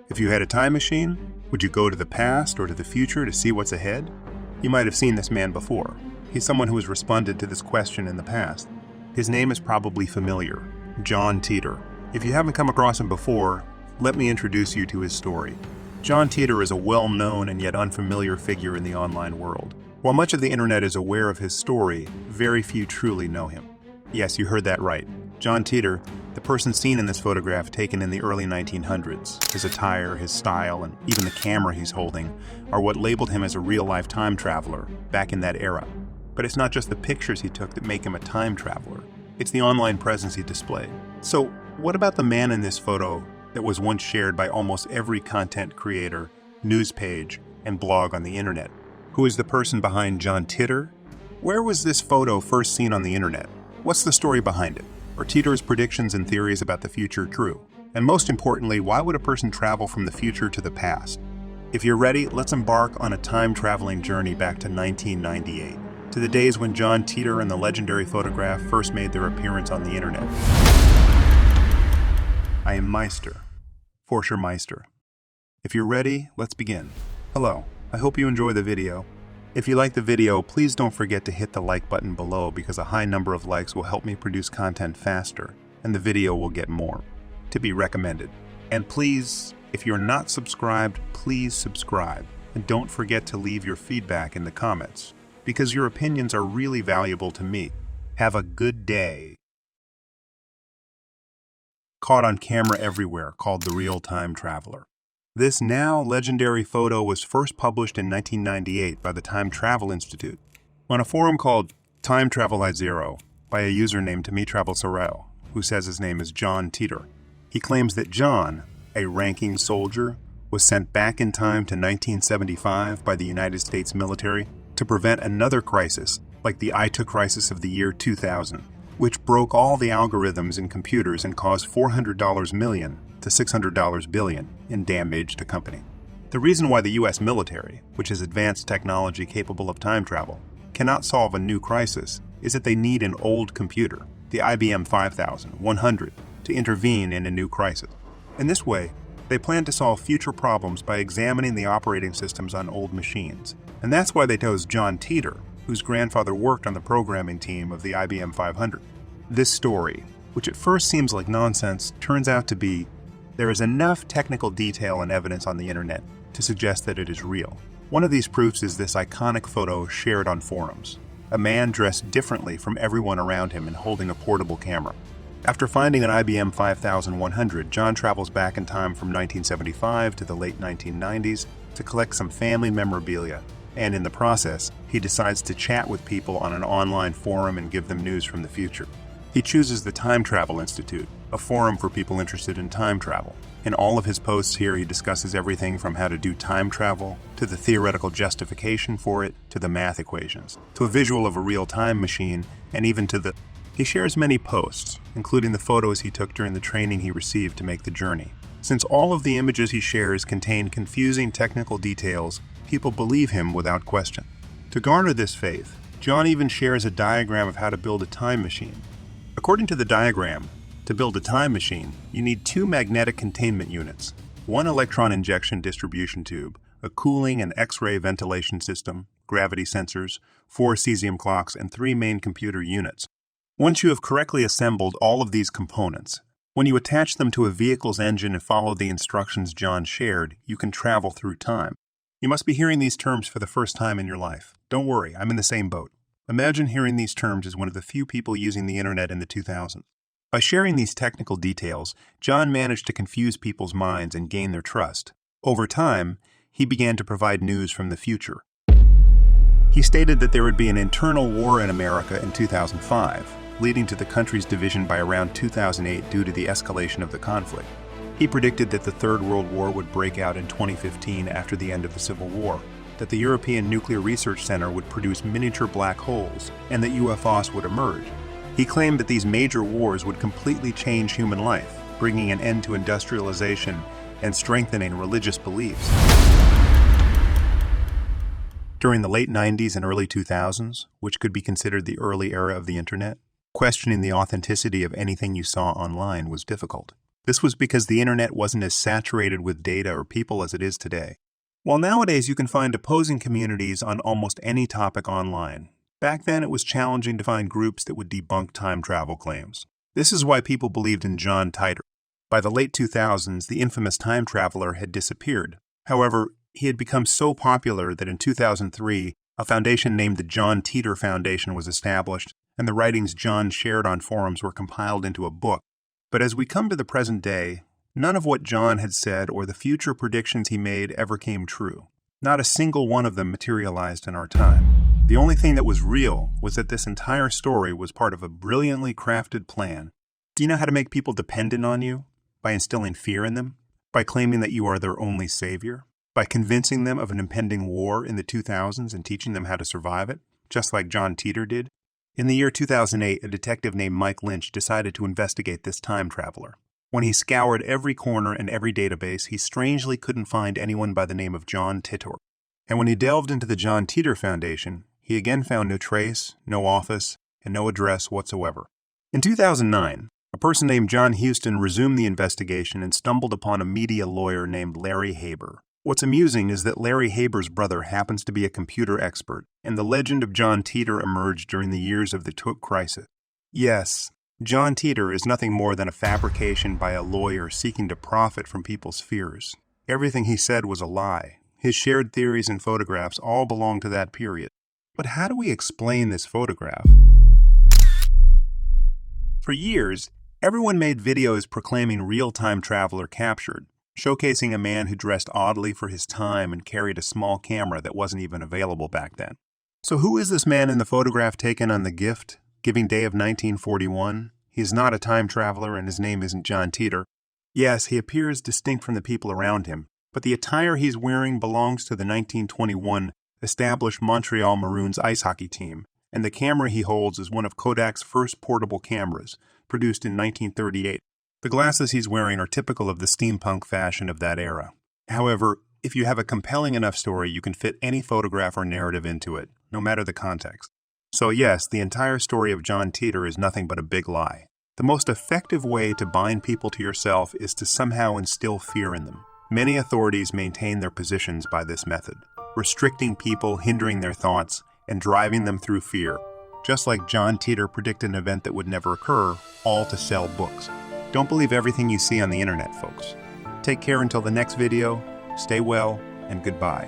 If you had a time machine, would you go to the past or to the future to see what's ahead? You might have seen this man before. He's someone who has responded to this question in the past. His name is probably familiar, John Titor. If you haven't come across him before, let me introduce you to his story. John Titor is a well-known and yet unfamiliar figure in the online world. While much of the internet is aware of his story, very few truly know him. Yes, you heard that right. John Titor, the person seen in this photograph taken in the early 1900s, his attire, his style, and even the camera he's holding are what labeled him as a real-life time traveler back in that era. But it's not just the pictures he took that make him a time traveler. It's the online presence he displayed. So, what about the man in this photo that was once shared by almost every content creator, news page, and blog on the internet? Who is the person behind John Titor? Where was this photo first seen on the internet? What's the story behind it? Are Titor's predictions and theories about the future true? And most importantly, why would a person travel from the future to the past? If you're ready, let's embark on a time-traveling journey back to 1998, to the days when John Titor and the legendary photograph first made their appearance on the internet. I am Meister, Forscher Meister. If you're ready, let's begin. Hello, I hope you enjoy the video. If you like the video, please don't forget to hit the like button below because a high number of likes will help me produce content faster, and the video will get more. To be recommended. And please, if you're not subscribed, please subscribe. And don't forget to leave your feedback in the comments, because your opinions are really valuable to me. Have a good day. Caught on camera everywhere, called the Real Time Traveler. This now legendary photo was first published in 1998 by the Time Travel Institute on a forum called Time Travel Zero by a user named Tamitravel Sorrel, who says his name is John Titor. He claims that John, a ranking soldier, was sent back in time to 1975 by the United States military to prevent another crisis like the ITA crisis of the year 2000, which broke all the algorithms in computers and caused $400 million to $600 billion in damage to company. The reason why the US military, which has advanced technology capable of time travel, cannot solve a new crisis is that they need an old computer, the IBM 5100, to intervene in a new crisis. In this way, they plan to solve future problems by examining the operating systems on old machines. And that's why they chose John Titor, whose grandfather worked on the programming team of the IBM 500. This story, which at first seems like nonsense, turns out to be there is enough technical detail and evidence on the internet to suggest that it is real. One of these proofs is this iconic photo shared on forums. A man dressed differently from everyone around him and holding a portable camera. After finding an IBM 5100, John travels back in time from 1975 to the late 1990s to collect some family memorabilia, and in the process, he decides to chat with people on an online forum and give them news from the future. He chooses the Time Travel Institute, a forum for people interested in time travel. In all of his posts here, he discusses everything from how to do time travel, to the theoretical justification for it, to the math equations, to a visual of a real time machine, and even to the... He shares many posts, including the photos he took during the training he received to make the journey. Since all of the images he shares contain confusing technical details, people believe him without question. To garner this faith, John even shares a diagram of how to build a time machine. According to the diagram, to build a time machine, you need 2 magnetic containment units, 1 electron injection distribution tube, a cooling and X-ray ventilation system, gravity sensors, 4 cesium clocks, and 3 main computer units. Once you have correctly assembled all of these components, when you attach them to a vehicle's engine and follow the instructions John shared, you can travel through time. You must be hearing these terms for the first time in your life. Don't worry, I'm in the same boat. Imagine hearing these terms as one of the few people using the internet in the 2000s. By sharing these technical details, John managed to confuse people's minds and gain their trust. Over time, he began to provide news from the future. He stated that there would be an internal war in America in 2005, leading to the country's division by around 2008 due to the escalation of the conflict. He predicted that the Third World War would break out in 2015 after the end of the Civil War, that the European Nuclear Research Center would produce miniature black holes, and that UFOs would emerge. He claimed that these major wars would completely change human life, bringing an end to industrialization and strengthening religious beliefs. During the late 90s and early 2000s, which could be considered the early era of the internet, questioning the authenticity of anything you saw online was difficult. This was because the internet wasn't as saturated with data or people as it is today. While nowadays you can find opposing communities on almost any topic online, back then it was challenging to find groups that would debunk time travel claims. This is why people believed in John Titor. By the late 2000s, the infamous time traveler had disappeared. However, he had become so popular that in 2003, a foundation named the John Titor Foundation was established, and the writings John shared on forums were compiled into a book. But as we come to the present day, none of what John had said or the future predictions he made ever came true. Not a single one of them materialized in our time. The only thing that was real was that this entire story was part of a brilliantly crafted plan. Do you know how to make people dependent on you? By instilling fear in them? By claiming that you are their only savior? By convincing them of an impending war in the 2000s and teaching them how to survive it, just like John Titor did? In the year 2008, a detective named Mike Lynch decided to investigate this time traveler. When he scoured every corner and every database, he strangely couldn't find anyone by the name of John Titor. And when he delved into the John Titor Foundation, he again found no trace, no office, and no address whatsoever. In 2009, a person named John Houston resumed the investigation and stumbled upon a media lawyer named Larry Haber. What's amusing is that Larry Haber's brother happens to be a computer expert, and the legend of John Titor emerged during the years of the Took crisis. Yes, John Titor is nothing more than a fabrication by a lawyer seeking to profit from people's fears. Everything he said was a lie. His shared theories and photographs all belong to that period. But how do we explain this photograph? For years, everyone made videos proclaiming real-time traveler captured, showcasing a man who dressed oddly for his time and carried a small camera that wasn't even available back then. So who is this man in the photograph taken on the gift, giving day of 1941? He is not a time traveler and his name isn't John Titor. Yes, he appears distinct from the people around him, but the attire he's wearing belongs to the 1921 established Montreal Maroons ice hockey team, and the camera he holds is one of Kodak's first portable cameras, produced in 1938. The glasses he's wearing are typical of the steampunk fashion of that era. However, if you have a compelling enough story, you can fit any photograph or narrative into it, no matter the context. So yes, the entire story of John Titor is nothing but a big lie. The most effective way to bind people to yourself is to somehow instill fear in them. Many authorities maintain their positions by this method, restricting people, hindering their thoughts, and driving them through fear. Just like John Titor predicted an event that would never occur, all to sell books. Don't believe everything you see on the internet, folks. Take care until the next video, stay well, and goodbye.